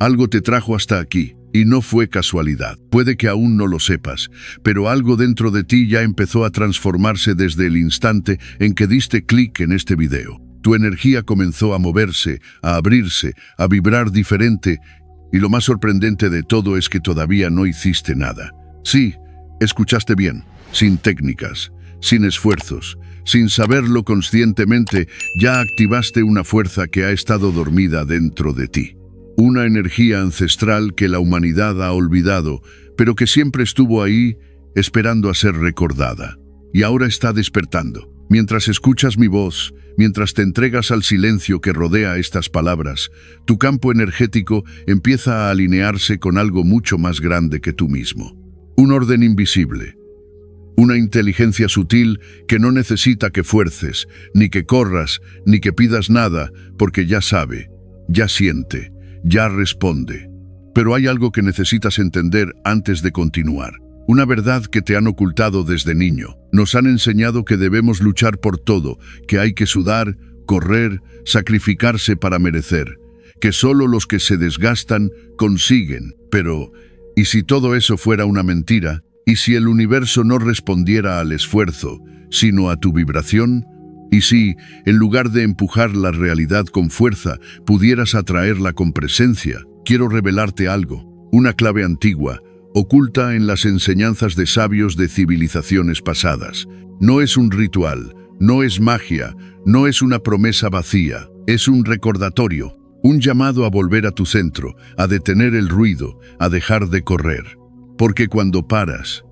Algo te trajo hasta aquí, y no fue casualidad. Puede que aún no lo sepas, pero algo dentro de ti ya empezó a transformarse desde el instante en que diste clic en este video. Tu energía comenzó a moverse, a abrirse, a vibrar diferente, y lo más sorprendente de todo es que todavía no hiciste nada. Sí, escuchaste bien, sin técnicas, sin esfuerzos, sin saberlo conscientemente, ya activaste una fuerza que ha estado dormida dentro de ti. Una energía ancestral que la humanidad ha olvidado, pero que siempre estuvo ahí, esperando a ser recordada. Y ahora está despertando. Mientras escuchas mi voz, mientras te entregas al silencio que rodea estas palabras, tu campo energético empieza a alinearse con algo mucho más grande que tú mismo. Un orden invisible. Una inteligencia sutil que no necesita que fuerces, ni que corras, ni que pidas nada, porque ya sabe, ya siente, ya responde. Pero hay algo que necesitas entender antes de continuar. Una verdad que te han ocultado desde niño. Nos han enseñado que debemos luchar por todo, que hay que sudar, correr, sacrificarse para merecer, que solo los que se desgastan consiguen. Pero, ¿y si todo eso fuera una mentira? ¿Y si el universo no respondiera al esfuerzo, sino a tu vibración? ¿Y si, en lugar de empujar la realidad con fuerza, pudieras atraerla con presencia? Quiero revelarte algo, una clave antigua, oculta en las enseñanzas de sabios de civilizaciones pasadas. No es un ritual, no es magia, no es una promesa vacía, es un recordatorio, un llamado a volver a tu centro, a detener el ruido, a dejar de correr. Porque cuando paras,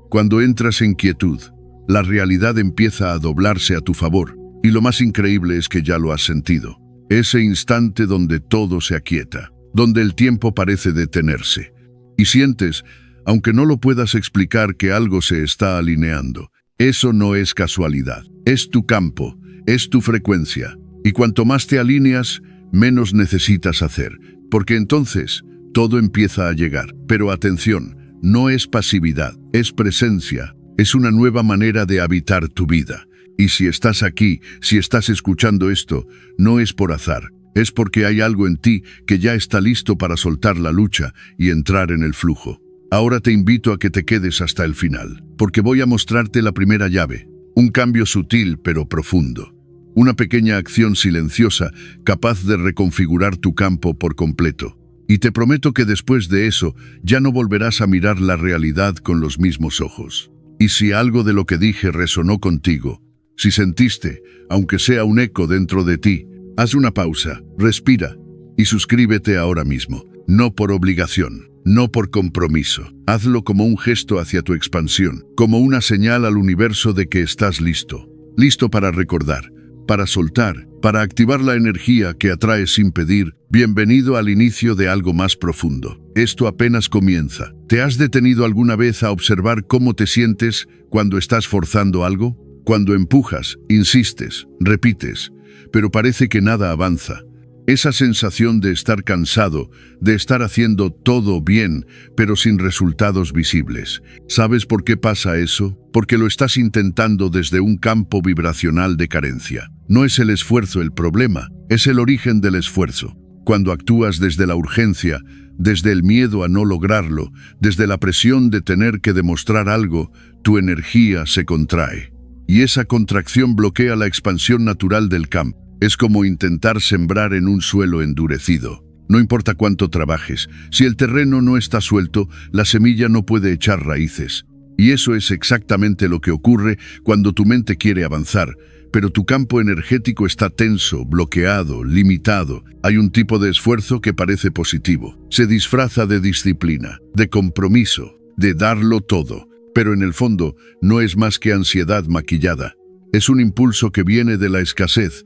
cuando entras en quietud, la realidad empieza a doblarse a tu favor, y lo más increíble es que ya lo has sentido. Ese instante donde todo se aquieta, donde el tiempo parece detenerse. Y sientes, aunque no lo puedas explicar, que algo se está alineando. Eso no es casualidad. Es tu campo, es tu frecuencia. Y cuanto más te alineas, menos necesitas hacer. Porque entonces, todo empieza a llegar. Pero atención, no es pasividad, es presencia. Es una nueva manera de habitar tu vida. Y si estás aquí, si estás escuchando esto, no es por azar. Es porque hay algo en ti que ya está listo para soltar la lucha y entrar en el flujo. Ahora te invito a que te quedes hasta el final, porque voy a mostrarte la primera llave. Un cambio sutil pero profundo. Una pequeña acción silenciosa capaz de reconfigurar tu campo por completo. Y te prometo que después de eso ya no volverás a mirar la realidad con los mismos ojos. Y si algo de lo que dije resonó contigo, si sentiste, aunque sea un eco dentro de ti, haz una pausa, respira y suscríbete ahora mismo. No por obligación, no por compromiso. Hazlo como un gesto hacia tu expansión, como una señal al universo de que estás listo. Listo para recordar, para soltar, para activar la energía que atrae sin pedir. Bienvenido al inicio de algo más profundo. Esto apenas comienza. ¿Te has detenido alguna vez a observar cómo te sientes cuando estás forzando algo? Cuando empujas, insistes, repites, pero parece que nada avanza. Esa sensación de estar cansado, de estar haciendo todo bien, pero sin resultados visibles. ¿Sabes por qué pasa eso? Porque lo estás intentando desde un campo vibracional de carencia. No es el esfuerzo el problema, es el origen del esfuerzo. Cuando actúas desde la urgencia, desde el miedo a no lograrlo, desde la presión de tener que demostrar algo, tu energía se contrae. Y esa contracción bloquea la expansión natural del campo. Es como intentar sembrar en un suelo endurecido. No importa cuánto trabajes, si el terreno no está suelto, la semilla no puede echar raíces. Y eso es exactamente lo que ocurre cuando tu mente quiere avanzar, pero tu campo energético está tenso, bloqueado, limitado. Hay un tipo de esfuerzo que parece positivo. Se disfraza de disciplina, de compromiso, de darlo todo. Pero en el fondo no es más que ansiedad maquillada. Es un impulso que viene de la escasez.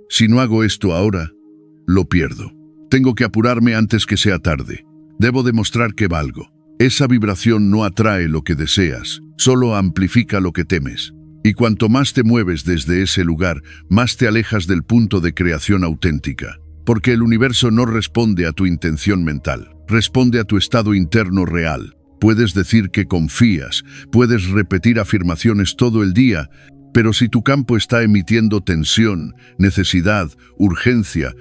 Si no hago esto ahora, lo pierdo. Tengo que apurarme antes que sea tarde. Debo demostrar que valgo. Esa vibración no atrae lo que deseas, solo amplifica lo que temes. Y cuanto más te mueves desde ese lugar, más te alejas del punto de creación auténtica. Porque el universo no responde a tu intención mental, responde a tu estado interno real. Puedes decir que confías, puedes repetir afirmaciones todo el día, pero si tu campo está emitiendo tensión, necesidad, urgencia,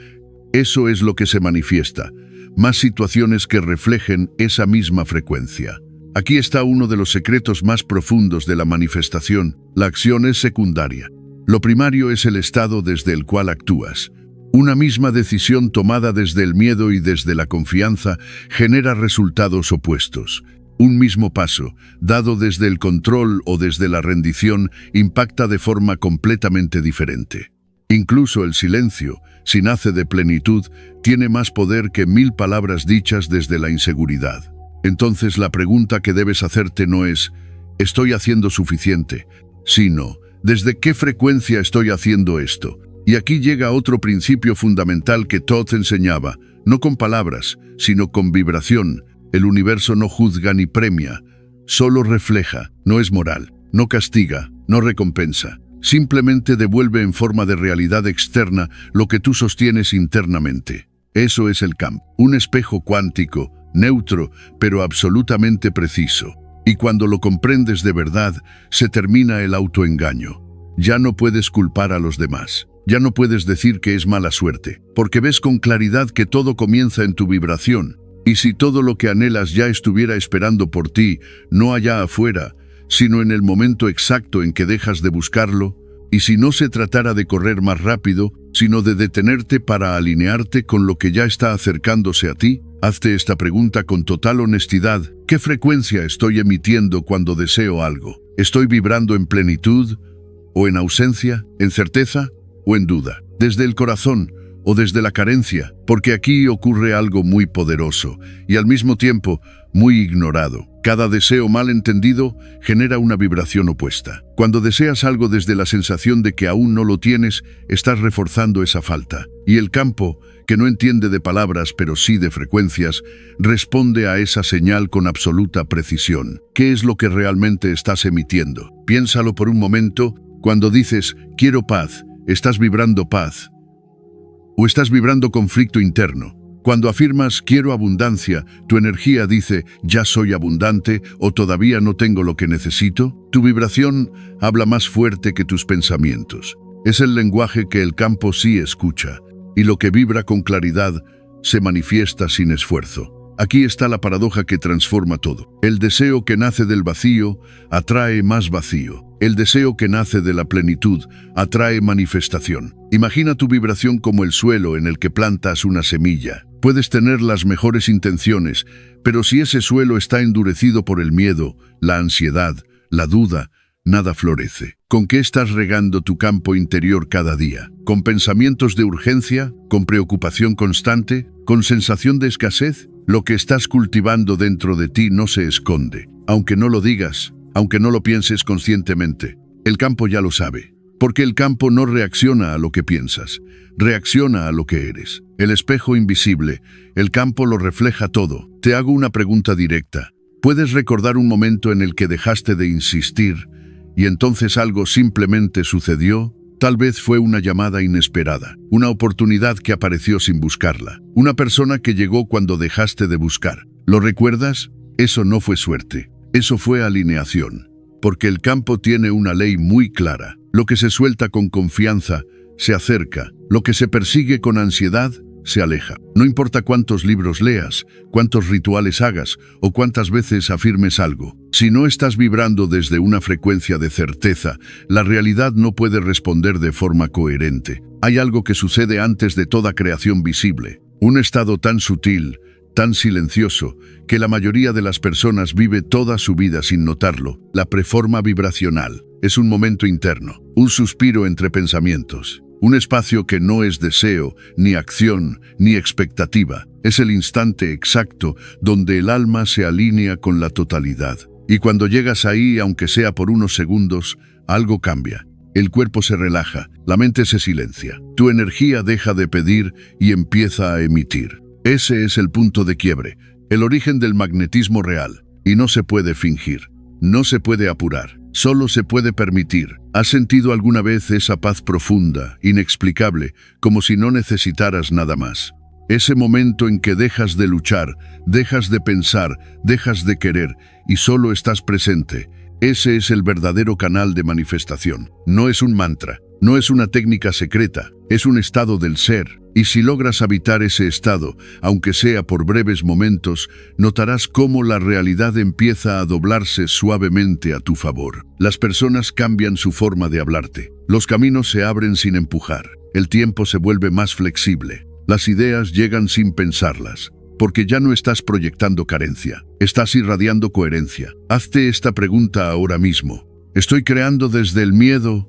eso es lo que se manifiesta. más situaciones que reflejen esa misma frecuencia. Aquí está uno de los secretos más profundos de la manifestación. La acción es secundaria. Lo primario es el estado desde el cual actúas. Una misma decisión tomada desde el miedo y desde la confianza genera resultados opuestos. Un mismo paso, dado desde el control o desde la rendición, impacta de forma completamente diferente. Incluso el silencio, si nace de plenitud, tiene más poder que 1000 palabras dichas desde la inseguridad. Entonces la pregunta que debes hacerte no es ¿estoy haciendo suficiente?, sino ¿desde qué frecuencia estoy haciendo esto? Y aquí llega otro principio fundamental que Todd enseñaba, no con palabras, sino con vibración. El universo no juzga ni premia, solo refleja, no es moral, no castiga, no recompensa. Simplemente devuelve en forma de realidad externa lo que tú sostienes internamente. Eso es el campo, un espejo cuántico, neutro, pero absolutamente preciso. Y cuando lo comprendes de verdad, se termina el autoengaño. Ya no puedes culpar a los demás. Ya no puedes decir que es mala suerte, porque ves con claridad que todo comienza en tu vibración. Y si todo lo que anhelas ya estuviera esperando por ti, no allá afuera, sino en el momento exacto en que dejas de buscarlo, y si no se tratara de correr más rápido, sino de detenerte para alinearte con lo que ya está acercándose a ti, hazte esta pregunta con total honestidad. ¿Qué frecuencia estoy emitiendo cuando deseo algo? ¿Estoy vibrando en plenitud, o en ausencia, en certeza, o en duda? ¿Desde el corazón o desde la carencia? Porque aquí ocurre algo muy poderoso y al mismo tiempo muy ignorado. Cada deseo mal entendido genera una vibración opuesta. Cuando deseas algo desde la sensación de que aún no lo tienes, estás reforzando esa falta. Y el campo, que no entiende de palabras pero sí de frecuencias, responde a esa señal con absoluta precisión. ¿Qué es lo que realmente estás emitiendo? Piénsalo por un momento. Cuando dices, quiero paz, ¿estás vibrando paz? ¿O estás vibrando conflicto interno? Cuando afirmas, quiero abundancia, tu energía dice, ya soy abundante o todavía no tengo lo que necesito. Tu vibración habla más fuerte que tus pensamientos. Es el lenguaje que el campo sí escucha, y lo que vibra con claridad se manifiesta sin esfuerzo. Aquí está la paradoja que transforma todo. El deseo que nace del vacío atrae más vacío. El deseo que nace de la plenitud atrae manifestación. Imagina tu vibración como el suelo en el que plantas una semilla. Puedes tener las mejores intenciones, pero si ese suelo está endurecido por el miedo, la ansiedad, la duda, nada florece. ¿Con qué estás regando tu campo interior cada día? ¿Con pensamientos de urgencia? ¿Con preocupación constante? ¿Con sensación de escasez? Lo que estás cultivando dentro de ti no se esconde. Aunque no lo digas, aunque no lo pienses conscientemente, el campo ya lo sabe. Porque el campo no reacciona a lo que piensas, reacciona a lo que eres. El espejo invisible, el campo lo refleja todo. Te hago una pregunta directa. ¿Puedes recordar un momento en el que dejaste de insistir y entonces algo simplemente sucedió? Tal vez fue una llamada inesperada, una oportunidad que apareció sin buscarla, una persona que llegó cuando dejaste de buscar. ¿Lo recuerdas? Eso no fue suerte, eso fue alineación. Porque el campo tiene una ley muy clara. Lo que se suelta con confianza se acerca, lo que se persigue con ansiedad se aleja. No importa cuántos libros leas, cuántos rituales hagas o cuántas veces afirmes algo. Si no estás vibrando desde una frecuencia de certeza, la realidad no puede responder de forma coherente. Hay algo que sucede antes de toda creación visible, un estado tan sutil, tan silencioso, que la mayoría de las personas vive toda su vida sin notarlo. La preforma vibracional es un momento interno, un suspiro entre pensamientos. Un espacio que no es deseo, ni acción, ni expectativa. Es el instante exacto donde el alma se alinea con la totalidad. Y cuando llegas ahí, aunque sea por unos segundos, algo cambia. El cuerpo se relaja, la mente se silencia. Tu energía deja de pedir y empieza a emitir. Ese es el punto de quiebre, el origen del magnetismo real. Y no se puede fingir, no se puede apurar. Solo se puede permitir. ¿Has sentido alguna vez esa paz profunda, inexplicable, como si no necesitaras nada más? Ese momento en que dejas de luchar, dejas de pensar, dejas de querer y solo estás presente. Ese es el verdadero canal de manifestación. No es un mantra, no es una técnica secreta, es un estado del ser. Y si logras habitar ese estado, aunque sea por breves momentos, notarás cómo la realidad empieza a doblarse suavemente a tu favor. Las personas cambian su forma de hablarte. Los caminos se abren sin empujar. El tiempo se vuelve más flexible. Las ideas llegan sin pensarlas, porque ya no estás proyectando carencia. Estás irradiando coherencia. Hazte esta pregunta ahora mismo. ¿Estoy creando desde el miedo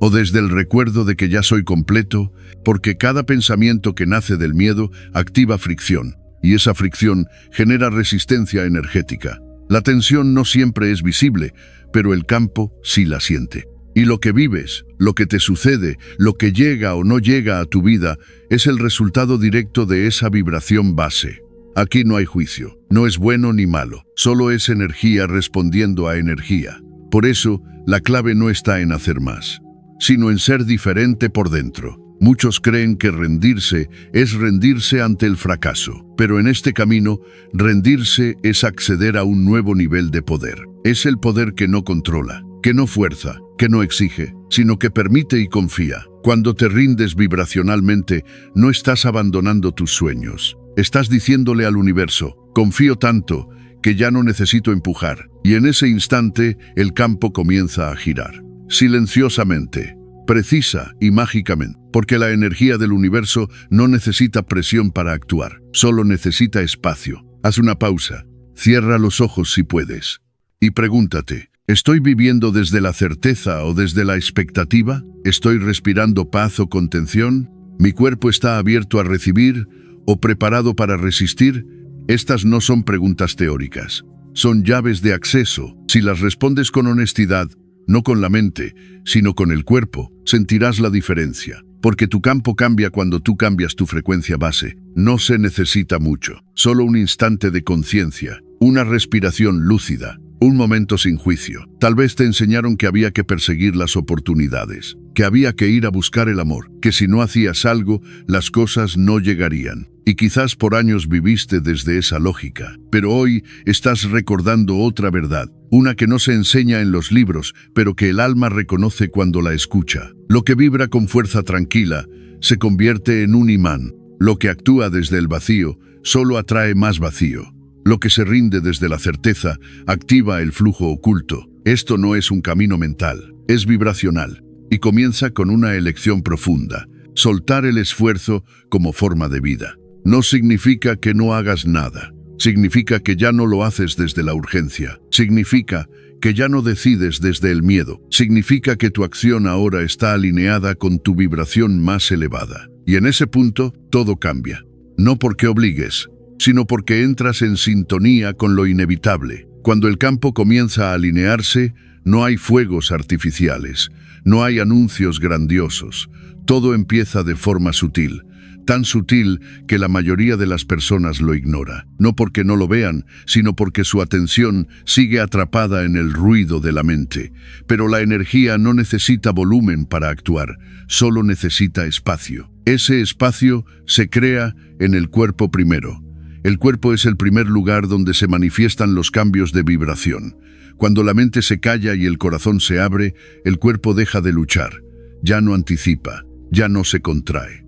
o desde el recuerdo de que ya soy completo? Porque cada pensamiento que nace del miedo activa fricción, y esa fricción genera resistencia energética. La tensión no siempre es visible, pero el campo sí la siente. Y lo que vives, lo que te sucede, lo que llega o no llega a tu vida, es el resultado directo de esa vibración base. Aquí no hay juicio, no es bueno ni malo, solo es energía respondiendo a energía. Por eso, la clave no está en hacer más, sino en ser diferente por dentro. Muchos creen que rendirse es rendirse ante el fracaso, pero en este camino, rendirse es acceder a un nuevo nivel de poder. Es el poder que no controla, que no fuerza, que no exige, sino que permite y confía. Cuando te rindes vibracionalmente, no estás abandonando tus sueños. Estás diciéndole al universo, confío tanto que ya no necesito empujar. Y en ese instante, el campo comienza a girar. Silenciosamente, precisa y mágicamente, porque la energía del universo no necesita presión para actuar, solo necesita espacio. Haz una pausa, cierra los ojos si puedes, y pregúntate, ¿estoy viviendo desde la certeza o desde la expectativa? ¿Estoy respirando paz o contención? ¿Mi cuerpo está abierto a recibir o preparado para resistir? Estas no son preguntas teóricas, son llaves de acceso. Si las respondes con honestidad, no con la mente, sino con el cuerpo, sentirás la diferencia. Porque tu campo cambia cuando tú cambias tu frecuencia base. No se necesita mucho, solo un instante de conciencia, una respiración lúcida, un momento sin juicio. Tal vez te enseñaron que había que perseguir las oportunidades, que había que ir a buscar el amor, que si no hacías algo, las cosas no llegarían. Y quizás por años viviste desde esa lógica, pero hoy estás recordando otra verdad, una que no se enseña en los libros, pero que el alma reconoce cuando la escucha. Lo que vibra con fuerza tranquila se convierte en un imán. Lo que actúa desde el vacío solo atrae más vacío. Lo que se rinde desde la certeza activa el flujo oculto. Esto no es un camino mental, es vibracional, y comienza con una elección profunda: soltar el esfuerzo como forma de vida. No significa que no hagas nada. Significa que ya no lo haces desde la urgencia. Significa que ya no decides desde el miedo. Significa que tu acción ahora está alineada con tu vibración más elevada. Y en ese punto, todo cambia. No porque obligues, sino porque entras en sintonía con lo inevitable. Cuando el campo comienza a alinearse, no hay fuegos artificiales, no hay anuncios grandiosos. Todo empieza de forma sutil. Tan sutil que la mayoría de las personas lo ignora, no porque no lo vean, sino porque su atención sigue atrapada en el ruido de la mente. Pero la energía no necesita volumen para actuar, solo necesita espacio. Ese espacio se crea en el cuerpo primero. El cuerpo es el primer lugar donde se manifiestan los cambios de vibración. Cuando la mente se calla y el corazón se abre, el cuerpo deja de luchar, ya no anticipa, ya no se contrae.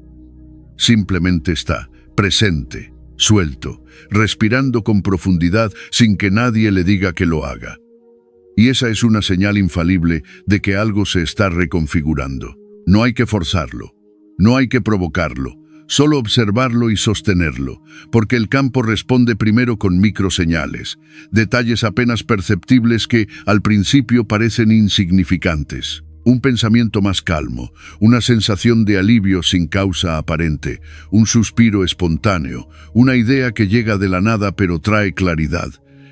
Simplemente está, presente, suelto, respirando con profundidad sin que nadie le diga que lo haga. Y esa es una señal infalible de que algo se está reconfigurando. No hay que forzarlo, no hay que provocarlo, solo observarlo y sostenerlo, porque el campo responde primero con microseñales, detalles apenas perceptibles que al principio parecen insignificantes. Un pensamiento más calmo, una sensación de alivio sin causa aparente, un suspiro espontáneo, una idea que llega de la nada pero trae claridad.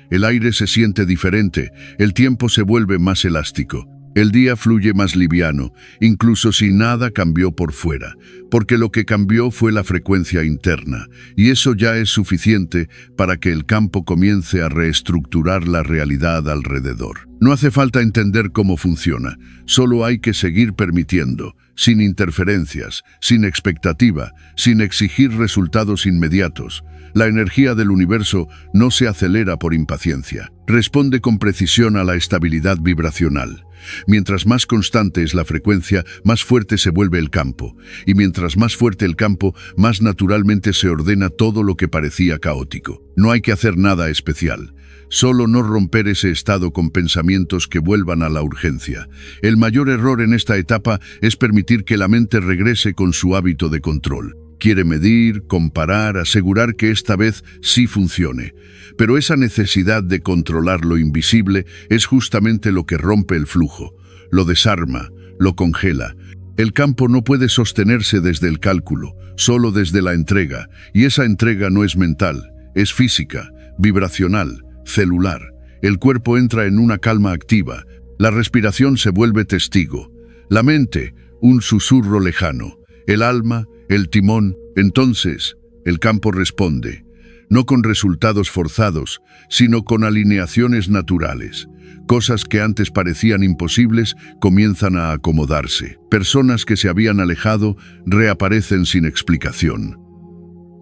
El aire se siente diferente, el tiempo se vuelve más elástico, el día fluye más liviano, incluso si nada cambió por fuera, porque lo que cambió fue la frecuencia interna, y eso ya es suficiente para que el campo comience a reestructurar la realidad alrededor. No hace falta entender cómo funciona, solo hay que seguir permitiendo, sin interferencias, sin expectativa, sin exigir resultados inmediatos. La energía del universo no se acelera por impaciencia, responde con precisión a la estabilidad vibracional. Mientras más constante es la frecuencia, más fuerte se vuelve el campo. Y mientras más fuerte el campo, más naturalmente se ordena todo lo que parecía caótico. No hay que hacer nada especial. Solo no romper ese estado con pensamientos que vuelvan a la urgencia. El mayor error en esta etapa es permitir que la mente regrese con su hábito de control. Quiere medir, comparar, asegurar que esta vez sí funcione. Pero esa necesidad de controlar lo invisible es justamente lo que rompe el flujo, lo desarma, lo congela. El campo no puede sostenerse desde el cálculo, solo desde la entrega, y esa entrega no es mental, es física, vibracional, celular. El cuerpo entra en una calma activa, la respiración se vuelve testigo, la mente, un susurro lejano, el alma, el timón. Entonces, el campo responde, no con resultados forzados, sino con alineaciones naturales. Cosas que antes parecían imposibles comienzan a acomodarse. Personas que se habían alejado reaparecen sin explicación.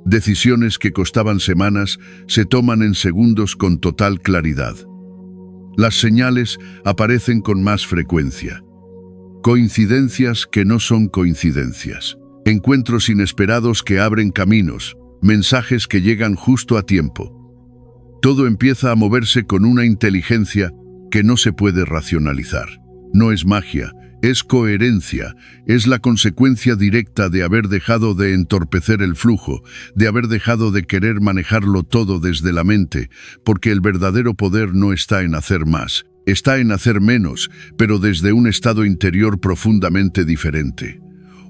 Decisiones que costaban semanas se toman en segundos con total claridad. Las señales aparecen con más frecuencia. Coincidencias que no son coincidencias. Encuentros inesperados que abren caminos, mensajes que llegan justo a tiempo. Todo empieza a moverse con una inteligencia que no se puede racionalizar. No es magia, es coherencia, es la consecuencia directa de haber dejado de entorpecer el flujo, de haber dejado de querer manejarlo todo desde la mente, porque el verdadero poder no está en hacer más, está en hacer menos, pero desde un estado interior profundamente diferente.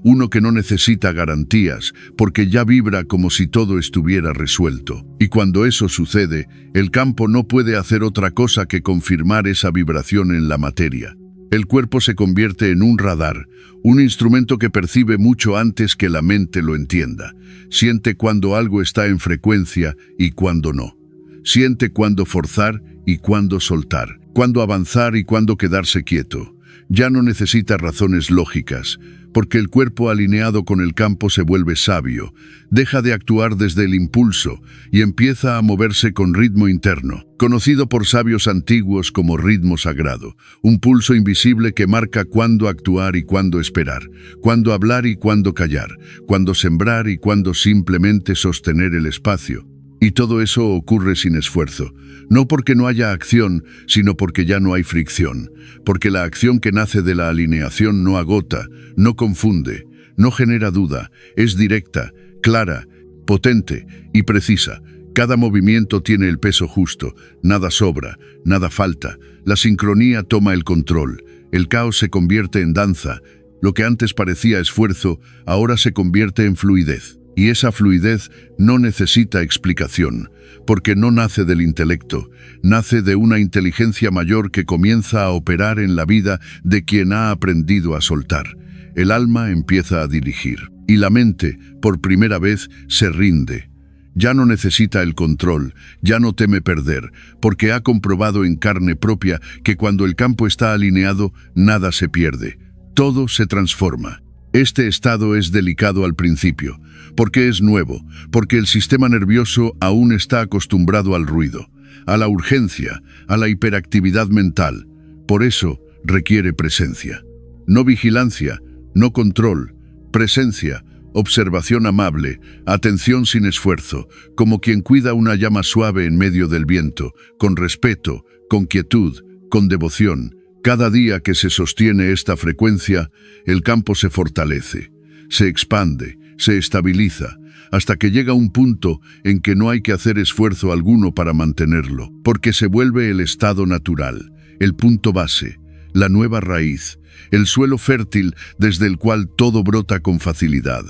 Uno que no necesita garantías, porque ya vibra como si todo estuviera resuelto. Y cuando eso sucede, el campo no puede hacer otra cosa que confirmar esa vibración en la materia. El cuerpo se convierte en un radar, un instrumento que percibe mucho antes que la mente lo entienda. Siente cuando algo está en frecuencia y cuando no. Siente cuándo forzar y cuándo soltar, cuándo avanzar y cuándo quedarse quieto. Ya no necesita razones lógicas, porque el cuerpo alineado con el campo se vuelve sabio, deja de actuar desde el impulso y empieza a moverse con ritmo interno, conocido por sabios antiguos como ritmo sagrado, un pulso invisible que marca cuándo actuar y cuándo esperar, cuándo hablar y cuándo callar, cuándo sembrar y cuándo simplemente sostener el espacio. Y todo eso ocurre sin esfuerzo, no porque no haya acción, sino porque ya no hay fricción, porque la acción que nace de la alineación no agota, no confunde, no genera duda, es directa, clara, potente y precisa. Cada movimiento tiene el peso justo, nada sobra, nada falta, la sincronía toma el control, el caos se convierte en danza, lo que antes parecía esfuerzo, ahora se convierte en fluidez. Y esa fluidez no necesita explicación, porque no nace del intelecto, nace de una inteligencia mayor que comienza a operar en la vida de quien ha aprendido a soltar. El alma empieza a dirigir, y la mente, por primera vez, se rinde. Ya no necesita el control, ya no teme perder, porque ha comprobado en carne propia que cuando el campo está alineado, nada se pierde, todo se transforma. Este estado es delicado al principio, porque es nuevo, porque el sistema nervioso aún está acostumbrado al ruido, a la urgencia, a la hiperactividad mental. Por eso requiere presencia. No vigilancia, no control, presencia, observación amable, atención sin esfuerzo, como quien cuida una llama suave en medio del viento, con respeto, con quietud, con devoción. Cada día que se sostiene esta frecuencia, el campo se fortalece, se expande, se estabiliza, hasta que llega un punto en que no hay que hacer esfuerzo alguno para mantenerlo, porque se vuelve el estado natural, el punto base, la nueva raíz, el suelo fértil desde el cual todo brota con facilidad,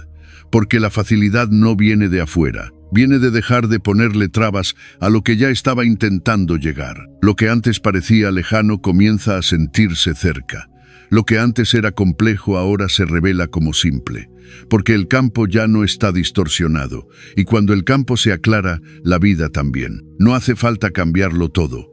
porque la facilidad no viene de afuera, viene de dejar de ponerle trabas a lo que ya estaba intentando llegar. Lo que antes parecía lejano comienza a sentirse cerca. Lo que antes era complejo ahora se revela como simple, porque el campo ya no está distorsionado, y cuando el campo se aclara, la vida también. No hace falta cambiarlo todo.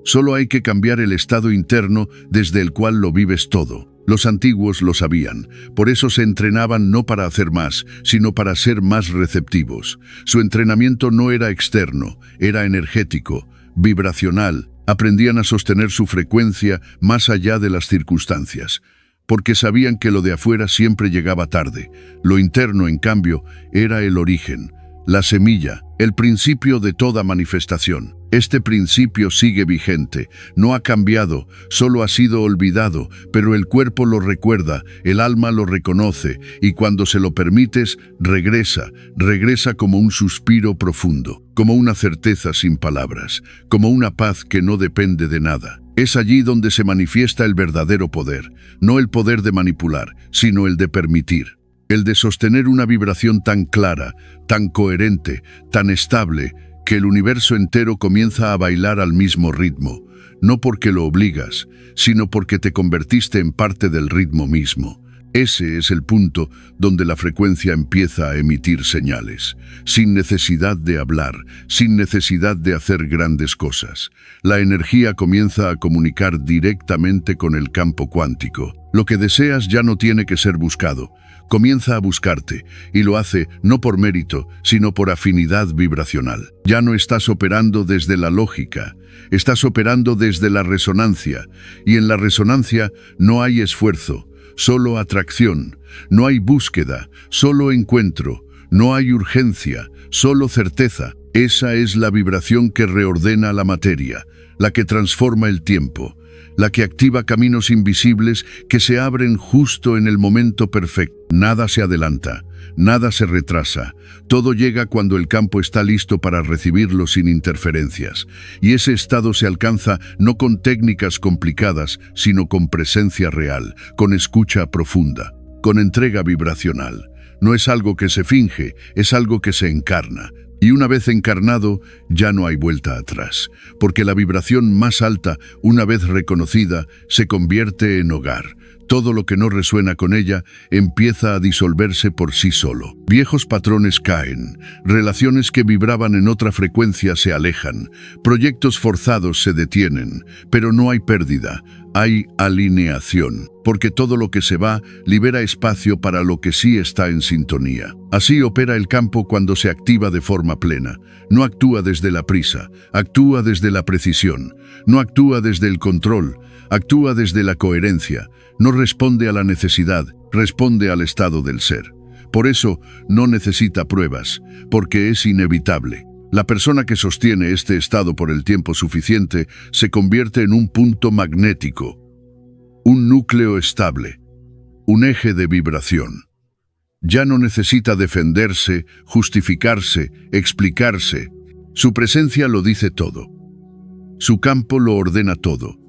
Solo hay que cambiar el estado interno desde el cual lo vives todo. Los antiguos lo sabían, por eso se entrenaban no para hacer más, sino para ser más receptivos. Su entrenamiento no era externo, era energético, vibracional, aprendían a sostener su frecuencia más allá de las circunstancias, porque sabían que lo de afuera siempre llegaba tarde. Lo interno, en cambio, era el origen, la semilla, el principio de toda manifestación. Este principio sigue vigente, no ha cambiado, solo ha sido olvidado, pero el cuerpo lo recuerda, el alma lo reconoce, y cuando se lo permites, regresa como un suspiro profundo, como una certeza sin palabras, como una paz que no depende de nada. Es allí donde se manifiesta el verdadero poder, no el poder de manipular, sino el de permitir. El de sostener una vibración tan clara, tan coherente, tan estable, que el universo entero comienza a bailar al mismo ritmo, no porque lo obligas, sino porque te convertiste en parte del ritmo mismo. Ese es el punto donde la frecuencia empieza a emitir señales, sin necesidad de hablar, sin necesidad de hacer grandes cosas. La energía comienza a comunicar directamente con el campo cuántico. Lo que deseas ya no tiene que ser buscado. Comienza a buscarte, y lo hace no por mérito, sino por afinidad vibracional. Ya no estás operando desde la lógica, estás operando desde la resonancia, y en la resonancia no hay esfuerzo, solo atracción, no hay búsqueda, solo encuentro, no hay urgencia, solo certeza. Esa es la vibración que reordena la materia, la que transforma el tiempo, la que activa caminos invisibles que se abren justo en el momento perfecto. Nada se adelanta, nada se retrasa, todo llega cuando el campo está listo para recibirlo sin interferencias, y ese estado se alcanza no con técnicas complicadas, sino con presencia real, con escucha profunda, con entrega vibracional. No es algo que se finge, es algo que se encarna. Y una vez encarnado, ya no hay vuelta atrás, porque la vibración más alta, una vez reconocida, se convierte en hogar. Todo lo que no resuena con ella empieza a disolverse por sí solo. Viejos patrones caen, relaciones que vibraban en otra frecuencia se alejan, proyectos forzados se detienen, pero no hay pérdida, hay alineación, porque todo lo que se va libera espacio para lo que sí está en sintonía. Así opera el campo cuando se activa de forma plena. No actúa desde la prisa, actúa desde la precisión, no actúa desde el control, actúa desde la coherencia. No responde a la necesidad, responde al estado del ser. Por eso no necesita pruebas, porque es inevitable. La persona que sostiene este estado por el tiempo suficiente se convierte en un punto magnético, un núcleo estable, un eje de vibración. Ya no necesita defenderse, justificarse, explicarse. Su presencia lo dice todo. Su campo lo ordena todo.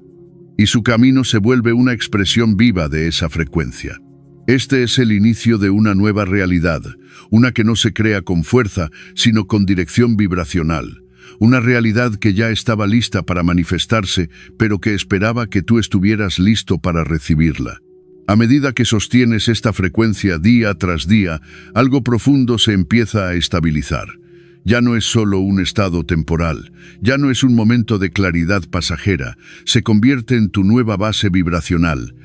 Y su camino se vuelve una expresión viva de esa frecuencia. Este es el inicio de una nueva realidad, una que no se crea con fuerza, sino con dirección vibracional. Una realidad que ya estaba lista para manifestarse, pero que esperaba que tú estuvieras listo para recibirla. A medida que sostienes esta frecuencia día tras día, algo profundo se empieza a estabilizar. Ya no es solo un estado temporal, ya no es un momento de claridad pasajera, se convierte en tu nueva base vibracional.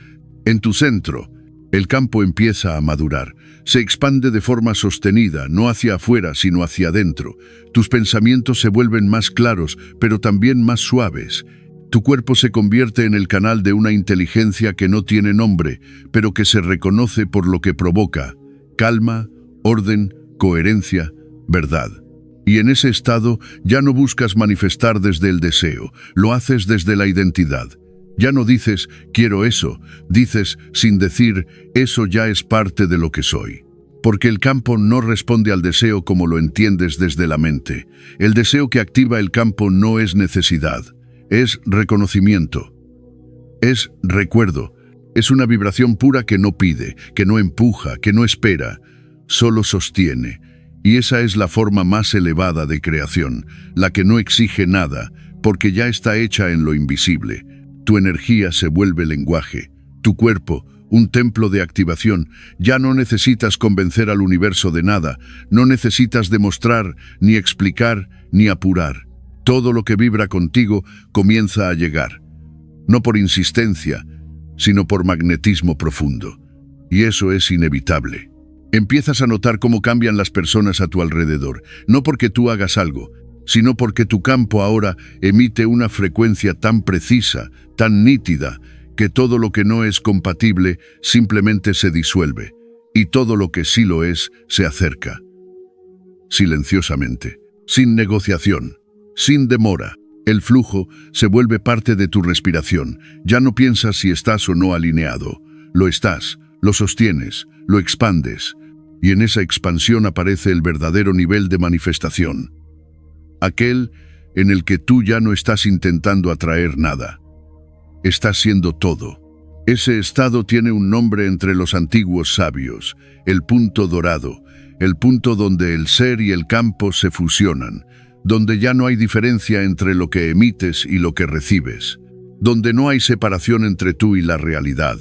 En tu centro, el campo empieza a madurar, se expande de forma sostenida, no hacia afuera, sino hacia adentro. Tus pensamientos se vuelven más claros, pero también más suaves. Tu cuerpo se convierte en el canal de una inteligencia que no tiene nombre, pero que se reconoce por lo que provoca: calma, orden, coherencia, verdad. Y en ese estado ya no buscas manifestar desde el deseo, lo haces desde la identidad. Ya no dices, quiero eso, dices, sin decir, eso ya es parte de lo que soy. Porque el campo no responde al deseo como lo entiendes desde la mente. El deseo que activa el campo no es necesidad, es reconocimiento, es recuerdo, es una vibración pura que no pide, que no empuja, que no espera, solo sostiene. Y esa es la forma más elevada de creación, la que no exige nada, porque ya está hecha en lo invisible. Tu energía se vuelve lenguaje, tu cuerpo, un templo de activación. Ya no necesitas convencer al universo de nada, no necesitas demostrar, ni explicar, ni apurar. Todo lo que vibra contigo comienza a llegar, no por insistencia, sino por magnetismo profundo. Y eso es inevitable. Empiezas a notar cómo cambian las personas a tu alrededor, no porque tú hagas algo, sino porque tu campo ahora emite una frecuencia tan precisa, tan nítida, que todo lo que no es compatible simplemente se disuelve, y todo lo que sí lo es se acerca. Silenciosamente, sin negociación, sin demora, el flujo se vuelve parte de tu respiración. Ya no piensas si estás o no alineado. Lo estás, lo sostienes, lo expandes, y en esa expansión aparece el verdadero nivel de manifestación. Aquel en el que tú ya no estás intentando atraer nada. Estás siendo todo. Ese estado tiene un nombre entre los antiguos sabios, el punto dorado, el punto donde el ser y el campo se fusionan, donde ya no hay diferencia entre lo que emites y lo que recibes, donde no hay separación entre tú y la realidad,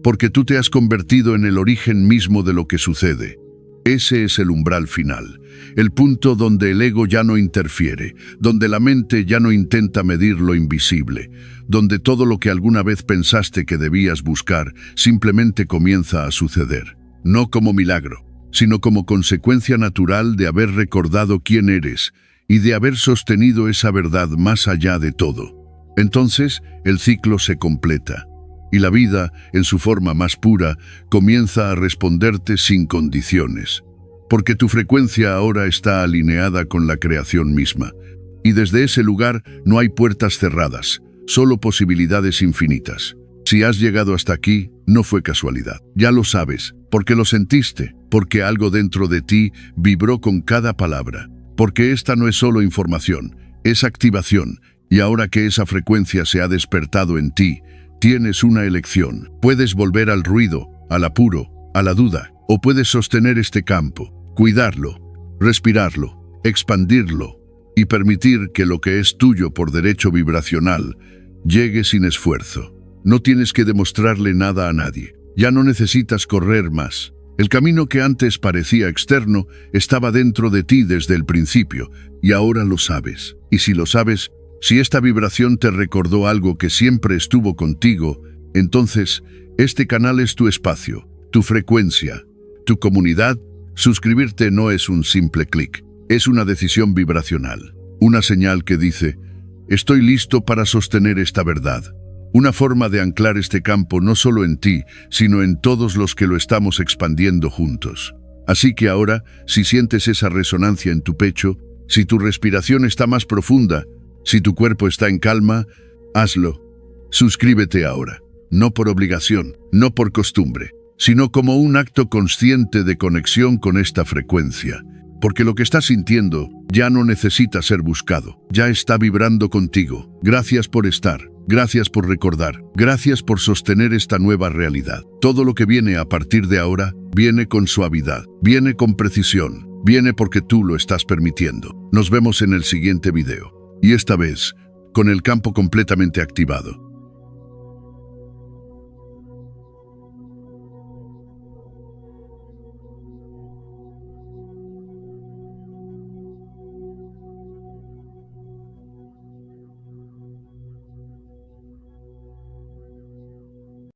porque tú te has convertido en el origen mismo de lo que sucede. Ese es el umbral final, el punto donde el ego ya no interfiere, donde la mente ya no intenta medir lo invisible, donde todo lo que alguna vez pensaste que debías buscar simplemente comienza a suceder, no como milagro, sino como consecuencia natural de haber recordado quién eres y de haber sostenido esa verdad más allá de todo. Entonces, el ciclo se completa, y la vida, en su forma más pura, comienza a responderte sin condiciones, porque tu frecuencia ahora está alineada con la creación misma, y desde ese lugar no hay puertas cerradas, solo posibilidades infinitas. Si has llegado hasta aquí, no fue casualidad. Ya lo sabes, porque lo sentiste, porque algo dentro de ti vibró con cada palabra, porque esta no es solo información, es activación, y ahora que esa frecuencia se ha despertado en ti, tienes una elección. Puedes volver al ruido, al apuro, a la duda, o puedes sostener este campo, cuidarlo, respirarlo, expandirlo y permitir que lo que es tuyo por derecho vibracional llegue sin esfuerzo. No tienes que demostrarle nada a nadie. Ya no necesitas correr más. El camino que antes parecía externo estaba dentro de ti desde el principio y ahora lo sabes. Y si lo sabes, si esta vibración te recordó algo que siempre estuvo contigo, entonces este canal es tu espacio, tu frecuencia, tu comunidad. Suscribirte no es un simple clic, es una decisión vibracional, una señal que dice, estoy listo para sostener esta verdad. Una forma de anclar este campo no solo en ti, sino en todos los que lo estamos expandiendo juntos. Así que ahora, si sientes esa resonancia en tu pecho, si tu respiración está más profunda, si tu cuerpo está en calma, hazlo. Suscríbete ahora, no por obligación, no por costumbre, sino como un acto consciente de conexión con esta frecuencia. Porque lo que estás sintiendo ya no necesita ser buscado, ya está vibrando contigo. Gracias por estar, gracias por recordar, gracias por sostener esta nueva realidad. Todo lo que viene a partir de ahora viene con suavidad, viene con precisión, viene porque tú lo estás permitiendo. Nos vemos en el siguiente video. Y esta vez, con el campo completamente activado.